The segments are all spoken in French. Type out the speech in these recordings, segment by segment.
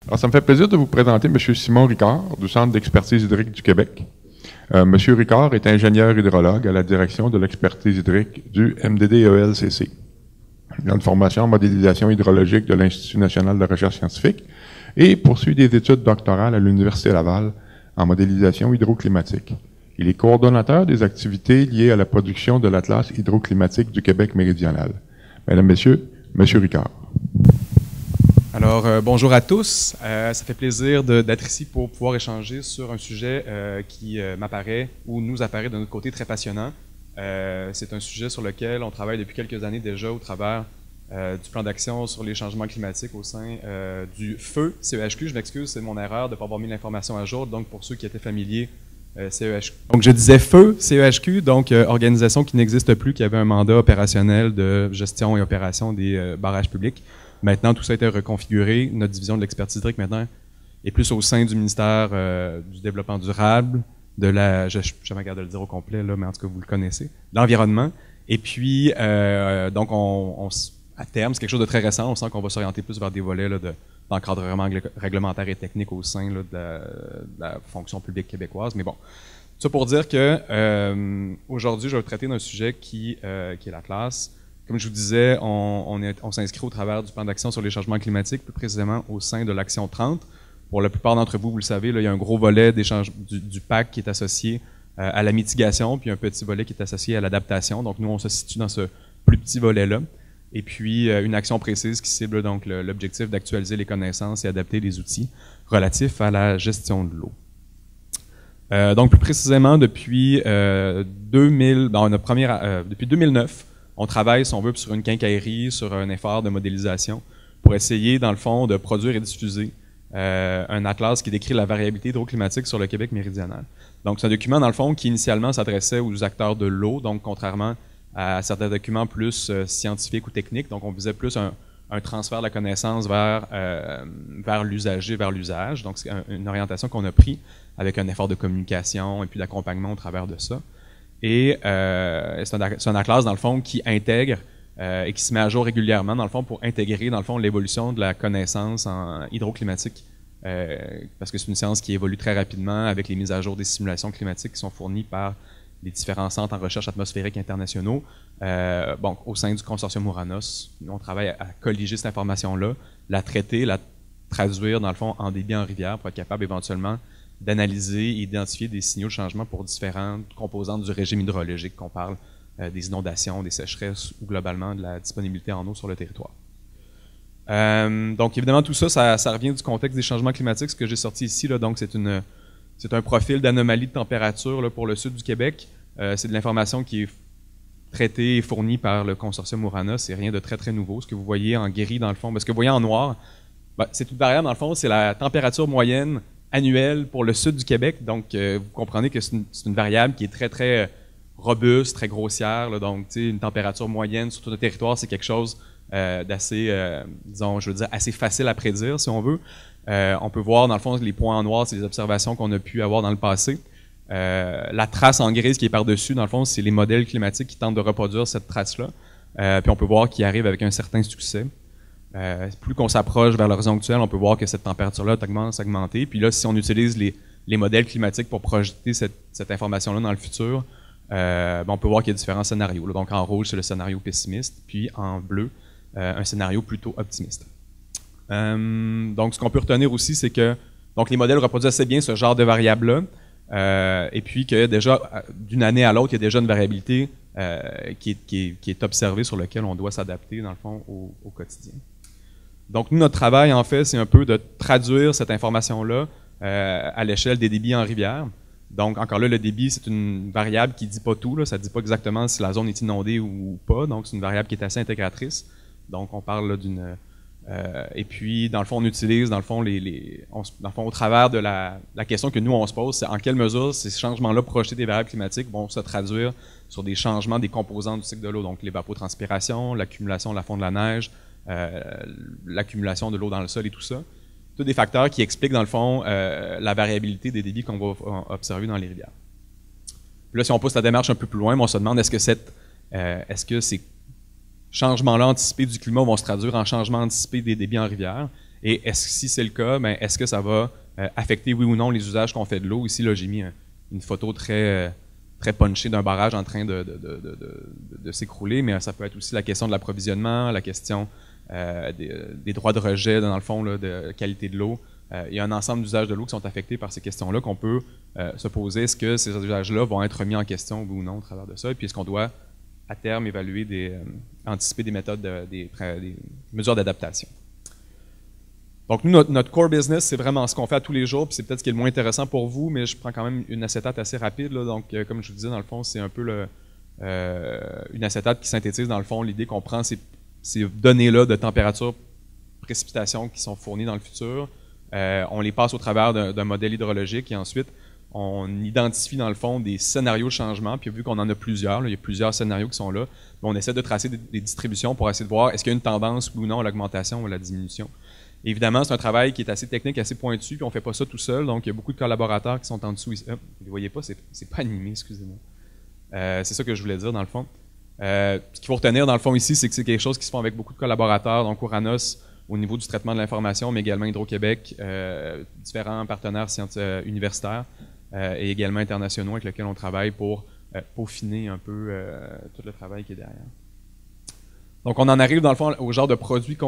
Alors, ça me fait plaisir de vous présenter M. Simon Ricard, du Centre d'expertise hydrique du Québec. M. Ricard est ingénieur hydrologue à la direction de l'expertise hydrique du MDD-ELCC. Il a une formation en modélisation hydrologique de l'Institut national de recherche scientifique et poursuit des études doctorales à l'Université Laval en modélisation hydroclimatique. Il est coordonnateur des activités liées à la production de l'Atlas hydroclimatique du Québec méridional. Mesdames, Messieurs, M. Ricard. Alors, bonjour à tous. Ça fait plaisir d'être ici pour pouvoir échanger sur un sujet qui m'apparaît ou nous apparaît de notre côté très passionnant. C'est un sujet sur lequel on travaille depuis quelques années déjà au travers du plan d'action sur les changements climatiques au sein du FEU, CEHQ. Je m'excuse, c'est mon erreur de ne pas avoir mis l'information à jour. Donc, pour ceux qui étaient familiers, CEHQ. Donc, je disais FEU, CEHQ, donc organisation qui n'existe plus, qui avait un mandat opérationnel de gestion et opération des barrages publics. Maintenant, tout ça a été reconfiguré. Notre division de l'expertise hydrique, maintenant, est plus au sein du ministère du Développement durable, de la, je ne suis jamais capable de le dire au complet, là, mais en tout cas, vous le connaissez, de l'environnement. Et puis, donc, à terme, c'est quelque chose de très récent. On sent qu'on va s'orienter plus vers des volets d'encadrement réglementaire et technique au sein là, de la fonction publique québécoise. Mais bon, ça pour dire que aujourd'hui, je vais traiter d'un sujet qui est la classe. Comme je vous disais, on s'inscrit au travers du plan d'action sur les changements climatiques, plus précisément au sein de l'Action 30. Pour la plupart d'entre vous, vous le savez, là, il y a un gros volet du PAC qui est associé à la mitigation, puis un petit volet qui est associé à l'adaptation. Donc nous, on se situe dans ce plus petit volet-là. Et puis une action précise qui cible donc l'objectif d'actualiser les connaissances et adapter les outils relatifs à la gestion de l'eau. Donc plus précisément, depuis 2009, on travaille, si on veut, sur une quincaillerie, sur un effort de modélisation pour essayer, dans le fond, de produire et diffuser un atlas qui décrit la variabilité hydroclimatique sur le Québec méridional. Donc, c'est un document, dans le fond, qui initialement s'adressait aux acteurs de l'eau, donc contrairement à certains documents plus scientifiques ou techniques. Donc, on visait plus un transfert de la connaissance vers l'usager, vers l'usage. Donc, c'est une orientation qu'on a pris avec un effort de communication et puis d'accompagnement au travers de ça. Et c'est un atlas, dans le fond, qui intègre et qui se met à jour régulièrement, dans le fond, pour intégrer, dans le fond, l'évolution de la connaissance en hydroclimatique, parce que c'est une science qui évolue très rapidement avec les mises à jour des simulations climatiques qui sont fournies par les différents centres en recherche atmosphérique internationaux. Bon, au sein du consortium Ouranos, on travaille à colliger cette information-là, la traiter, la traduire, dans le fond, en débit en rivière pour être capable éventuellement d'analyser et d'identifier des signaux de changement pour différentes composantes du régime hydrologique, qu'on parle des inondations, des sécheresses ou globalement de la disponibilité en eau sur le territoire. Donc évidemment tout ça, ça revient du contexte des changements climatiques. Ce que j'ai sorti ici, là, donc c'est un profil d'anomalie de température là, pour le sud du Québec. C'est de l'information qui est traitée et fournie par le consortium Ouranos. C'est rien de très très nouveau. Ce que vous voyez en gris dans le fond, ce que vous voyez en noir, c'est une variable dans le fond, c'est la température moyenne annuelle pour le sud du Québec. Donc, vous comprenez que c'est une variable qui est très, très robuste, très grossière. Là. Donc, une température moyenne sur tout le territoire, c'est quelque chose d'assez, disons, je veux dire, assez facile à prédire, si on veut. On peut voir, dans le fond, les points en noir, c'est les observations qu'on a pu avoir dans le passé. La trace en grise qui est par-dessus, dans le fond, c'est les modèles climatiques qui tentent de reproduire cette trace-là. Puis on peut voir qu'ils arrivent avec un certain succès. Plus qu'on s'approche vers l'horizon actuel, on peut voir que cette température-là commence à augmenter. Puis là, si on utilise les modèles climatiques pour projeter cette information-là dans le futur, on peut voir qu'il y a différents scénarios. Là. Donc en rouge, c'est le scénario pessimiste, puis en bleu, un scénario plutôt optimiste. Donc ce qu'on peut retenir aussi, c'est que donc, les modèles reproduisent assez bien ce genre de variables-là, et puis que déjà, d'une année à l'autre, il y a déjà une variabilité qui est observée sur laquelle on doit s'adapter, dans le fond, au quotidien. Donc, nous, notre travail, en fait, c'est un peu de traduire cette information-là à l'échelle des débits en rivière. Donc, encore là, le débit, c'est une variable qui ne dit pas tout. Là, ça ne dit pas exactement si la zone est inondée ou pas. Donc, c'est une variable qui est assez intégratrice. Donc, on parle là, d'une... et puis, dans le fond, on utilise, dans le fond, au travers de la question que nous, on se pose, c'est en quelle mesure ces changements-là projetés des variables climatiques vont se traduire sur des changements des composantes du cycle de l'eau. Donc, l'évapotranspiration, l'accumulation de la fonte de la neige, l'accumulation de l'eau dans le sol et tout ça. Tous des facteurs qui expliquent, dans le fond, la variabilité des débits qu'on va observer dans les rivières. Puis là, si on pousse la démarche un peu plus loin, on se demande est-ce que ces changements-là anticipés du climat vont se traduire en changements anticipés des débits en rivière. Et si c'est le cas, ben, est-ce que ça va affecter, oui ou non, les usages qu'on fait de l'eau? Ici, là, j'ai mis une photo très punchée d'un barrage en train de s'écrouler, mais ça peut être aussi la question de l'approvisionnement, la question des droits de rejet, dans le fond, là, de qualité de l'eau. Il y a un ensemble d'usages de l'eau qui sont affectés par ces questions-là qu'on peut se poser. Est-ce que ces usages-là vont être remis en question, oui ou non, au travers de ça? Et puis, est-ce qu'on doit, à terme, évaluer anticiper des méthodes, des mesures d'adaptation? Donc, nous, notre core business, c'est vraiment ce qu'on fait à tous les jours, puis c'est peut-être ce qui est le moins intéressant pour vous, mais je prends quand même une acétate assez rapide, là. Donc, comme je vous disais, dans le fond, c'est un peu une acétate qui synthétise, dans le fond, l'idée qu'on prend ces données-là de température, précipitation qui sont fournies dans le futur, on les passe au travers d'un modèle hydrologique, et ensuite, on identifie, dans le fond, des scénarios de changement, puis vu qu'on en a plusieurs, là, il y a plusieurs scénarios qui sont là, on essaie de tracer des distributions pour essayer de voir est-ce qu'il y a une tendance, oui ou non, à l'augmentation ou à la diminution. Évidemment, c'est un travail qui est assez technique, assez pointu, puis on ne fait pas ça tout seul, donc il y a beaucoup de collaborateurs qui sont en dessous ici. Vous ne les voyez pas, c'est pas animé, excusez-moi. C'est ça que je voulais dire, dans le fond. Ce qu'il faut retenir, dans le fond, ici, c'est que c'est quelque chose qui se fait avec beaucoup de collaborateurs, donc Oranos, au niveau du traitement de l'information, mais également Hydro-Québec, différents partenaires universitaires et également internationaux avec lesquels on travaille pour peaufiner un peu tout le travail qui est derrière. Donc, on en arrive, dans le fond, au genre de produits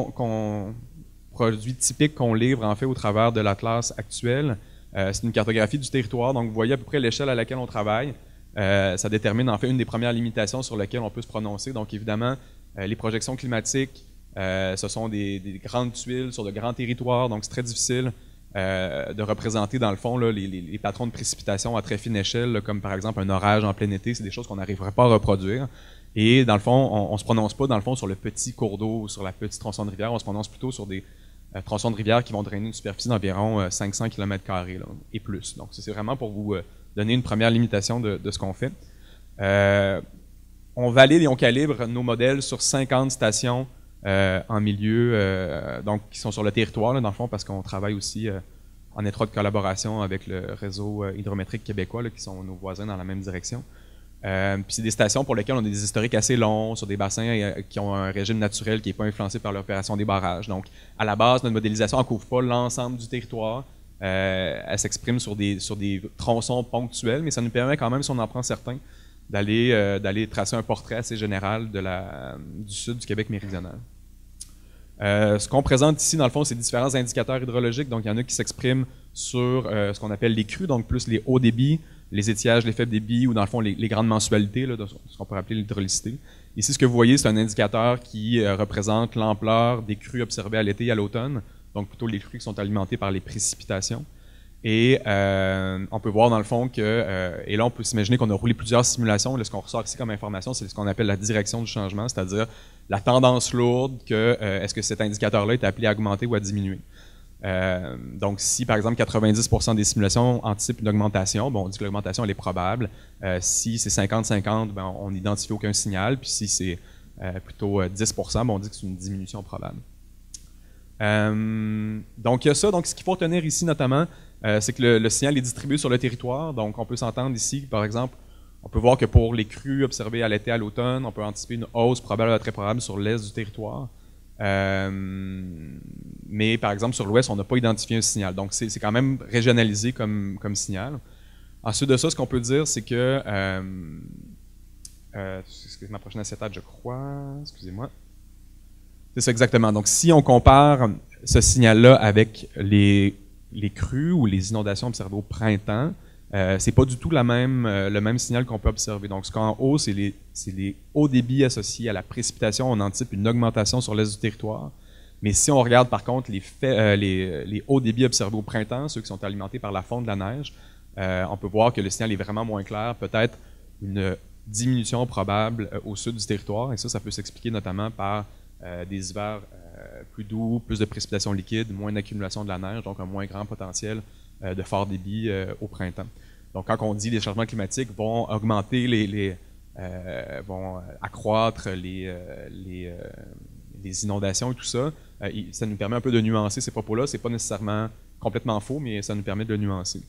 produits typiques qu'on livre en fait au travers de l'atlas actuel. C'est une cartographie du territoire, donc vous voyez à peu près l'échelle à laquelle on travaille. Ça détermine en fait une des premières limitations sur lesquelles on peut se prononcer. Donc évidemment, les projections climatiques, ce sont des grandes tuiles sur de grands territoires, donc c'est très difficile de représenter dans le fond là, les patrons de précipitation à très fine échelle, là, comme par exemple un orage en plein été, c'est des choses qu'on n'arriverait pas à reproduire. Et dans le fond, on ne se prononce pas dans le fond sur le petit cours d'eau ou sur la petite tronçon de rivière, on se prononce plutôt sur des tronçons de rivière qui vont drainer une superficie d'environ 500 km² et plus. Donc c'est vraiment pour vous donner une première limitation de ce qu'on fait. On valide et on calibre nos modèles sur 50 stations en milieu, donc qui sont sur le territoire, là, dans le fond, parce qu'on travaille aussi en étroite collaboration avec le réseau hydrométrique québécois, là, qui sont nos voisins dans la même direction. Puis c'est des stations pour lesquelles on a des historiques assez longs, sur des bassins qui ont un régime naturel qui n'est pas influencé par l'opération des barrages. Donc, à la base, notre modélisation ne couvre pas l'ensemble du territoire. Elle s'exprime sur des tronçons ponctuels, mais ça nous permet quand même, si on en prend certains, d'aller tracer un portrait assez général du sud du Québec méridional. Ce qu'on présente ici, dans le fond, c'est différents indicateurs hydrologiques. Donc, il y en a qui s'expriment sur ce qu'on appelle les crues, donc plus les hauts débits, les étiages, les faibles débits, ou dans le fond, les grandes mensualités, là, de ce qu'on pourrait appeler l'hydraulicité. Ici, ce que vous voyez, c'est un indicateur qui représente l'ampleur des crues observées à l'été et à l'automne, donc plutôt les crues qui sont alimentées par les précipitations. Et on peut voir dans le fond que, et là on peut s'imaginer qu'on a roulé plusieurs simulations, là, ce qu'on ressort ici comme information, c'est ce qu'on appelle la direction du changement, c'est-à-dire la tendance lourde que est-ce que cet indicateur-là est appelé à augmenter ou à diminuer. Donc si par exemple 90% des simulations anticipent une augmentation, bon, on dit que l'augmentation elle est probable. Si c'est 50-50, ben, on n'identifie aucun signal, puis si c'est plutôt 10%, ben, on dit que c'est une diminution probable. Donc il y a ça, donc ce qu'il faut retenir ici notamment, c'est que le signal est distribué sur le territoire, donc on peut s'entendre ici, par exemple, on peut voir que pour les crues observées à l'été, à l'automne, on peut anticiper une hausse probable à très probable sur l'est du territoire. Mais par exemple sur l'ouest, on n'a pas identifié un signal, donc c'est quand même régionalisé comme signal. Ensuite de ça, ce qu'on peut dire, c'est que c'est ma prochaine acétate, je crois, excusez-moi. C'est ça exactement. Donc si on compare ce signal-là avec les crues ou les inondations observées au printemps, c'est pas du tout le même signal qu'on peut observer. Donc, ce qu'en haut, c'est les hauts débits associés à la précipitation. On anticipe une augmentation sur l'est du territoire. Mais si on regarde par contre les hauts débits observés au printemps, ceux qui sont alimentés par la fonte de la neige, on peut voir que le signal est vraiment moins clair. Peut-être une diminution probable au sud du territoire. Et ça peut s'expliquer notamment par des hivers plus doux, plus de précipitations liquides, moins d'accumulation de la neige, donc un moins grand potentiel de fort débit au printemps. Donc, quand on dit les changements climatiques vont augmenter vont accroître les inondations et tout ça, ça nous permet un peu de nuancer ces propos-là. C'est pas nécessairement complètement faux, mais ça nous permet de le nuancer.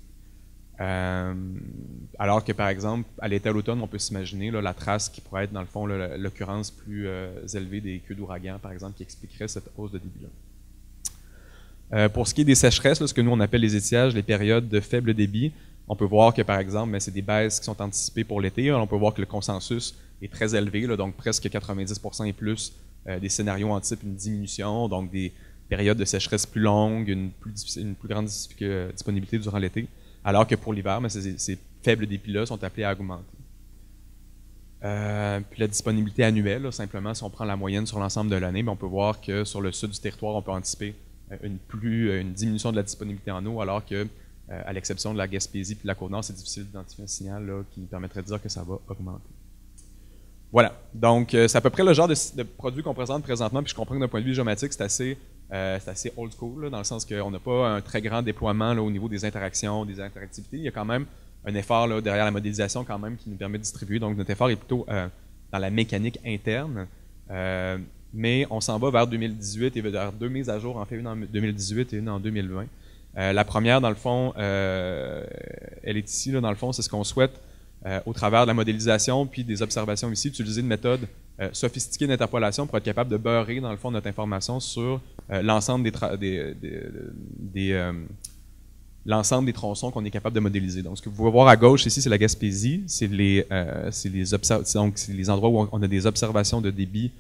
Alors que, par exemple, à l'été à l'automne, on peut s'imaginer la trace qui pourrait être, dans le fond, l'occurrence plus élevée des queues d'ouragan, par exemple, qui expliquerait cette hausse de débit-là. Pour ce qui est des sécheresses, là, ce que nous on appelle les étiages, les périodes de faible débit, on peut voir que par exemple, c'est des baisses qui sont anticipées pour l'été. On peut voir que le consensus est très élevé, là, donc presque 90% et plus des scénarios anticipent une diminution, donc des périodes de sécheresse plus longues, une plus grande disponibilité durant l'été, alors que pour l'hiver, ces faibles débits-là sont appelés à augmenter. Puis la disponibilité annuelle, là, simplement, si on prend la moyenne sur l'ensemble de l'année, on peut voir que sur le sud du territoire, on peut anticiper une diminution de la disponibilité en eau, alors que, à l'exception de la Gaspésie et de la Côte-Nord, c'est difficile d'identifier un signal là, qui nous permettrait de dire que ça va augmenter. Voilà. Donc, c'est à peu près le genre de produit qu'on présente présentement, puis je comprends que d'un point de vue géomatique, c'est assez old school, là, dans le sens qu'on n'a pas un très grand déploiement là, au niveau des interactions, des interactivités. Il y a quand même un effort là, derrière la modélisation quand même qui nous permet de distribuer. Donc, notre effort est plutôt dans la mécanique interne. Mais on s'en va vers 2018 et vers 2 mises à jour, en fait, une en 2018 et une en 2020. La première, dans le fond, elle est ici, là, dans le fond, c'est ce qu'on souhaite au travers de la modélisation puis des observations ici, utiliser une méthode sophistiquée d'interpolation pour être capable de beurrer, dans le fond, notre information sur l'ensemble l'ensemble des tronçons qu'on est capable de modéliser. Donc, ce que vous pouvez voir à gauche ici, c'est la Gaspésie. C'est les endroits où on a des observations de débit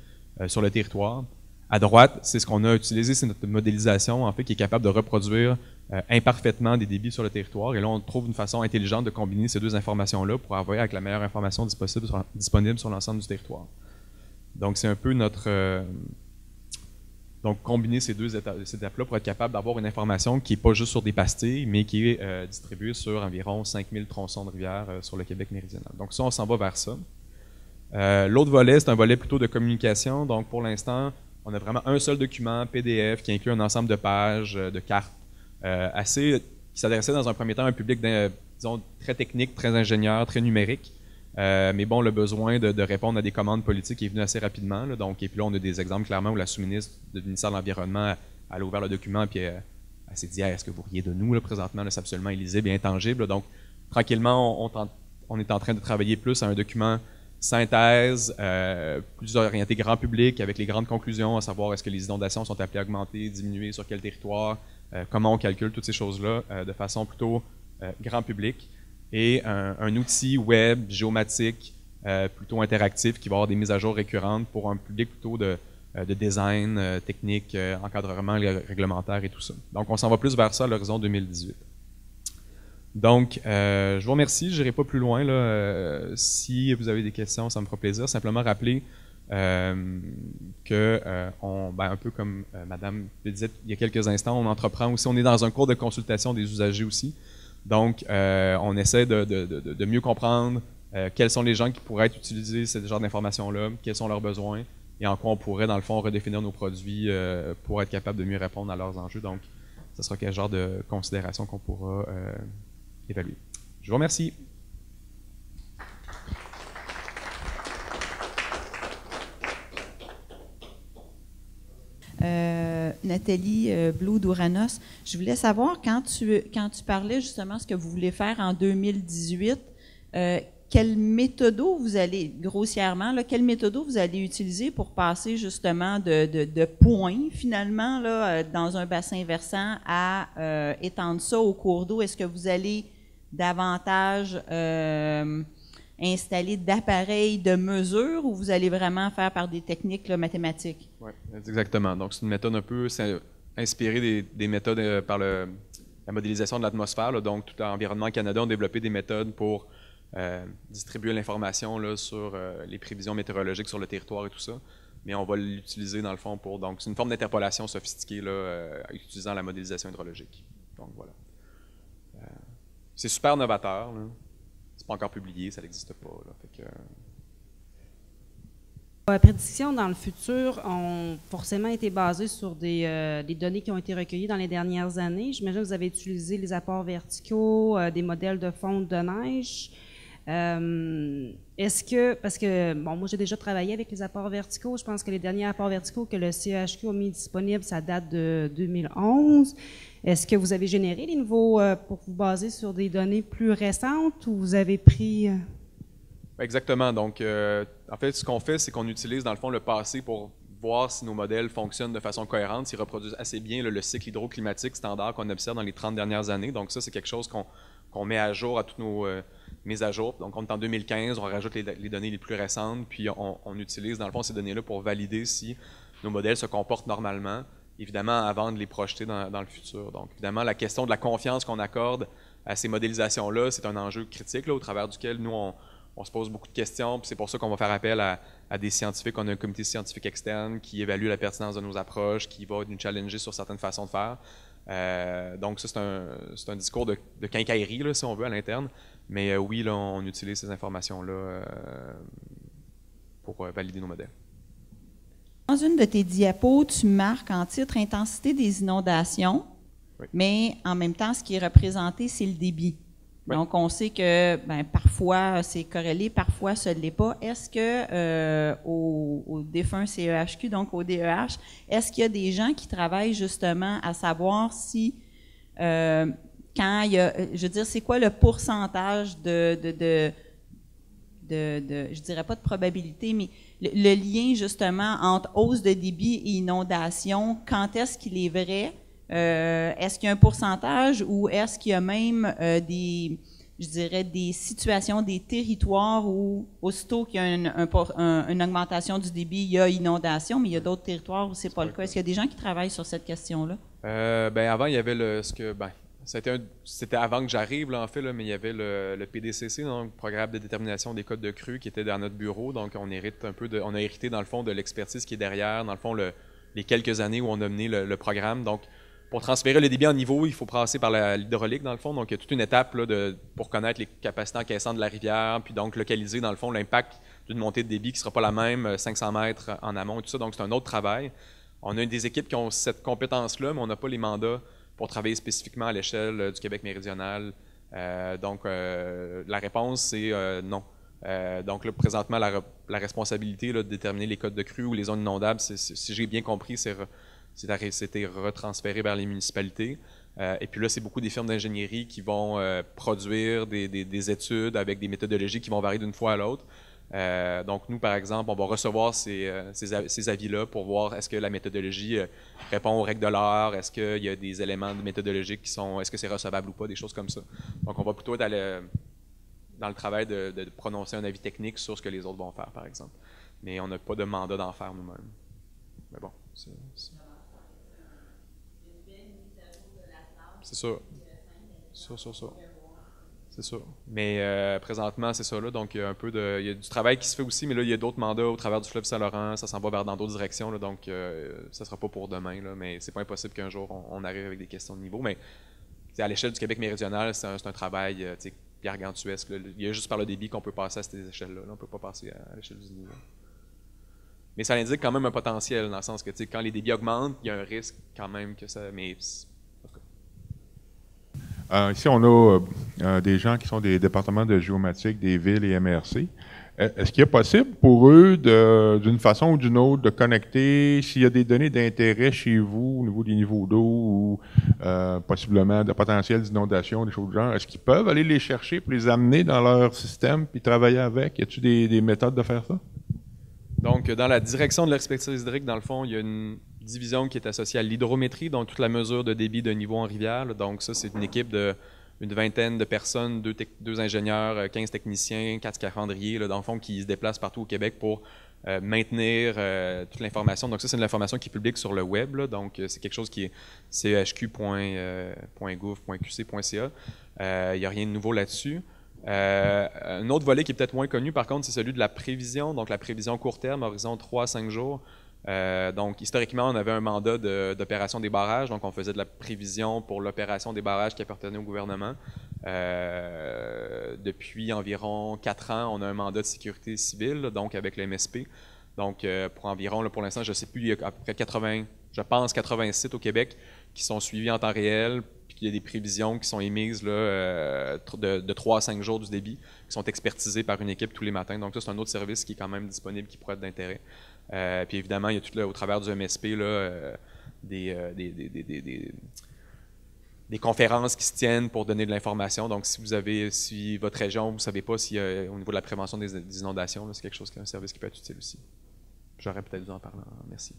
sur le territoire. À droite, c'est ce qu'on a utilisé, c'est notre modélisation, en fait, qui est capable de reproduire imparfaitement des débits sur le territoire. Et là, on trouve une façon intelligente de combiner ces deux informations-là pour avoir avec la meilleure information disponible sur l'ensemble du territoire. Donc, c'est un peu notre... donc, combiner ces deux étapes-là pour être capable d'avoir une information qui n'est pas juste sur des pastilles, mais qui est distribuée sur environ 5000 tronçons de rivière sur le Québec méridional. Donc, ça, on s'en va vers ça. L'autre volet, c'est un volet plutôt de communication. Donc, pour l'instant, on a vraiment un seul document PDF qui inclut un ensemble de pages, de cartes, qui s'adressait dans un premier temps à un public, disons, très technique, très ingénieur, très numérique. Mais bon, le besoin de répondre à des commandes politiques est venu assez rapidement. Là, donc, et puis là, on a des exemples clairement où la sous-ministre du ministère de l'Environnement a ouvert le document et elle s'est dit hey, « Est-ce que vous riez de nous là, présentement? » C'est absolument illisible et intangible. Là. Donc, tranquillement, on est en train de travailler plus à un document synthèse, plus orienté grand public, avec les grandes conclusions, à savoir est-ce que les inondations sont appelées à augmenter, diminuer, sur quel territoire, comment on calcule toutes ces choses-là de façon plutôt grand public. Et un outil web, géomatique, plutôt interactif, qui va avoir des mises à jour récurrentes pour un public plutôt de design, technique, encadrement réglementaire et tout ça. Donc, on s'en va plus vers ça à l'horizon 2018. Donc, je vous remercie. Je n'irai pas plus loin. Là. Si vous avez des questions, ça me fera plaisir. Simplement rappeler que, un peu comme Madame le disait il y a quelques instants, on entreprend aussi, on est dans un cours de consultation des usagers aussi. Donc, on essaie de mieux comprendre quels sont les gens qui pourraient utiliser ce genre d'informations-là, quels sont leurs besoins et en quoi on pourrait, dans le fond, redéfinir nos produits pour être capable de mieux répondre à leurs enjeux. Donc, ce sera quel genre de considération qu'on pourra évaluer. Je vous remercie. Nathalie Blou d'Ouranos, je voulais savoir, quand tu parlais justement de ce que vous voulez faire en 2018, quelle méthode vous allez, grossièrement, là, quelle méthode vous allez utiliser pour passer justement de points, finalement, là, dans un bassin versant à étendre ça au cours d'eau? Est-ce que vous allez davantage installer d'appareils de mesure ou vous allez vraiment faire par des techniques là, mathématiques? Oui, exactement. Donc, c'est une méthode un peu inspirée des méthodes par la modélisation de l'atmosphère. Donc, tout l'Environnement Canada a développé des méthodes pour distribuer l'information sur les prévisions météorologiques sur le territoire et tout ça. Mais on va l'utiliser, dans le fond, pour... Donc, c'est une forme d'interpolation sophistiquée là, utilisant la modélisation hydrologique. Donc, voilà. C'est super novateur. Là. C'est pas encore publié, ça n'existe pas. Là. Fait que, Les prédictions dans le futur ont forcément été basées sur des données qui ont été recueillies dans les dernières années. J'imagine que vous avez utilisé les apports verticaux, des modèles de fonte de neige. Est-ce que, parce que, bon, moi j'ai déjà travaillé avec les apports verticaux, je pense que les derniers apports verticaux que le CHQ a mis disponibles, ça date de 2011. Est-ce que vous avez généré les nouveaux pour vous baser sur des données plus récentes ou vous avez pris... Exactement. Donc, en fait, ce qu'on fait, c'est qu'on utilise, dans le fond, le passé pour voir si nos modèles fonctionnent de façon cohérente, s'ils reproduisent assez bien le cycle hydroclimatique standard qu'on observe dans les 30 dernières années. Donc ça, c'est quelque chose qu'on met à jour à toutes nos mises à jour. Donc on est en 2015, on rajoute les données les plus récentes, puis on utilise dans le fond ces données-là pour valider si nos modèles se comportent normalement, évidemment avant de les projeter dans le futur. Donc évidemment, la question de la confiance qu'on accorde à ces modélisations-là, c'est un enjeu critique là, au travers duquel nous, on se pose beaucoup de questions, puis c'est pour ça qu'on va faire appel à des scientifiques. On a un comité scientifique externe qui évalue la pertinence de nos approches, qui va nous challenger sur certaines façons de faire. Donc ça, c'est un discours de quincaillerie, là, si on veut, à l'interne. Mais oui, là, on utilise ces informations-là pour valider nos modèles. Dans une de tes diapos, tu marques en titre « Intensité des inondations oui. », mais en même temps, ce qui est représenté, c'est le débit. Oui. Donc, on sait que parfois, c'est corrélé, parfois, ce ne l'est pas. Est-ce que au défunt CEHQ, donc au DEH, est-ce qu'il y a des gens qui travaillent justement à savoir si, quand il y a, je veux dire, c'est quoi le pourcentage je dirais pas de probabilité, mais le lien justement entre hausse de débit et inondation, quand est-ce qu'il est vrai? Est-ce qu'il y a un pourcentage ou est-ce qu'il y a même des situations, des territoires où, aussitôt qu'il y a une augmentation du débit, il y a inondation, mais il y a d'autres territoires où c'est pas le cas. Est-ce qu'il y a des gens qui travaillent sur cette question-là? Avant, il y avait c'était avant que j'arrive, là, en fait, là, mais il y avait le PDCC, donc le Programme de détermination des codes de crue, qui était dans notre bureau. Donc, on a hérité, dans le fond, de l'expertise qui est derrière, dans le fond, les quelques années où on a mené le programme. Donc, pour transférer le débit en niveau, il faut passer par l'hydraulique, dans le fond. Donc, il y a toute une étape là, pour connaître les capacités encaissantes de la rivière, puis donc localiser, dans le fond, l'impact d'une montée de débit qui ne sera pas la même 500 mètres en amont et tout ça. Donc, c'est un autre travail. On a des équipes qui ont cette compétence-là, mais on n'a pas les mandats pour travailler spécifiquement à l'échelle du Québec méridional. Donc, la réponse, c'est non. Donc, là, présentement, la responsabilité là, de déterminer les codes de crue ou les zones inondables, si j'ai bien compris, c'était retransféré vers les municipalités. Et puis là, c'est beaucoup des firmes d'ingénierie qui vont produire des études avec des méthodologies qui vont varier d'une fois à l'autre. Donc, nous, par exemple, on va recevoir ces avis-là pour voir est-ce que la méthodologie répond aux règles de l'art, est-ce qu'il y a des éléments méthodologiques qui sont, est-ce que c'est recevable ou pas, des choses comme ça. Donc, on va plutôt être dans le travail de prononcer un avis technique sur ce que les autres vont faire, par exemple. Mais on n'a pas de mandat d'en faire nous-mêmes. Mais bon, c'est sûr. C'est ça. Mais présentement, c'est ça. Là, donc, il y a du travail qui se fait aussi, mais là, il y a d'autres mandats au travers du fleuve Saint-Laurent. Ça s'en va dans d'autres directions. Là, donc, ça ne sera pas pour demain. Là, mais c'est pas impossible qu'un jour, on arrive avec des questions de niveau. Mais à l'échelle du Québec méridional, c'est un travail gargantuesque. Là. Il y a juste par le débit qu'on peut passer à ces échelles-là. Là, on ne peut pas passer à l'échelle du niveau. Mais ça indique quand même un potentiel, dans le sens que quand les débits augmentent, il y a un risque quand même que ça... Mais, ici, on a des gens qui sont des départements de géomatique, des villes et MRC. Est-ce qu'il est possible pour eux, d'une façon ou d'une autre, de connecter, s'il y a des données d'intérêt chez vous, au niveau des niveaux d'eau ou possiblement de potentiel d'inondation, des choses du genre, est-ce qu'ils peuvent aller les chercher pour les amener dans leur système puis travailler avec? Y a-t-il des méthodes de faire ça? Donc, dans la direction de l'expertise hydrique, dans le fond, il y a une division qui est associée à l'hydrométrie, donc toute la mesure de débit de niveau en rivière. Là. Donc, ça, c'est une équipe d'une vingtaine de personnes, deux ingénieurs, 15 techniciens, 4 scaphandriers, là, dans le fond, qui se déplacent partout au Québec pour maintenir toute l'information. Donc, ça, c'est de l'information qui est publique sur le web. Là. Donc, c'est quelque chose qui est chq.gouv.qc.ca. Il n'y a rien de nouveau là-dessus. Un autre volet qui est peut-être moins connu, par contre, c'est celui de la prévision, donc la prévision court terme, horizon 3 à 5 jours. Donc, historiquement, on avait un mandat d'opération des barrages, donc on faisait de la prévision pour l'opération des barrages qui appartenait au gouvernement. Depuis environ 4 ans, on a un mandat de sécurité civile, donc avec le MSP. Donc, pour environ, là, pour l'instant, je ne sais plus, il y a à peu près 80 sites au Québec qui sont suivis en temps réel. Il y a des prévisions qui sont émises là, de 3 à 5 jours du débit, qui sont expertisées par une équipe tous les matins. Donc ça, c'est un autre service qui est quand même disponible, qui pourrait être d'intérêt. Puis évidemment, il y a tout là, au travers du MSP là, des conférences qui se tiennent pour donner de l'information. Donc si votre région, vous ne savez pas si au niveau de la prévention des inondations, c'est quelque chose, un service qui peut être utile aussi. J'aurais peut-être dû en parler. Merci.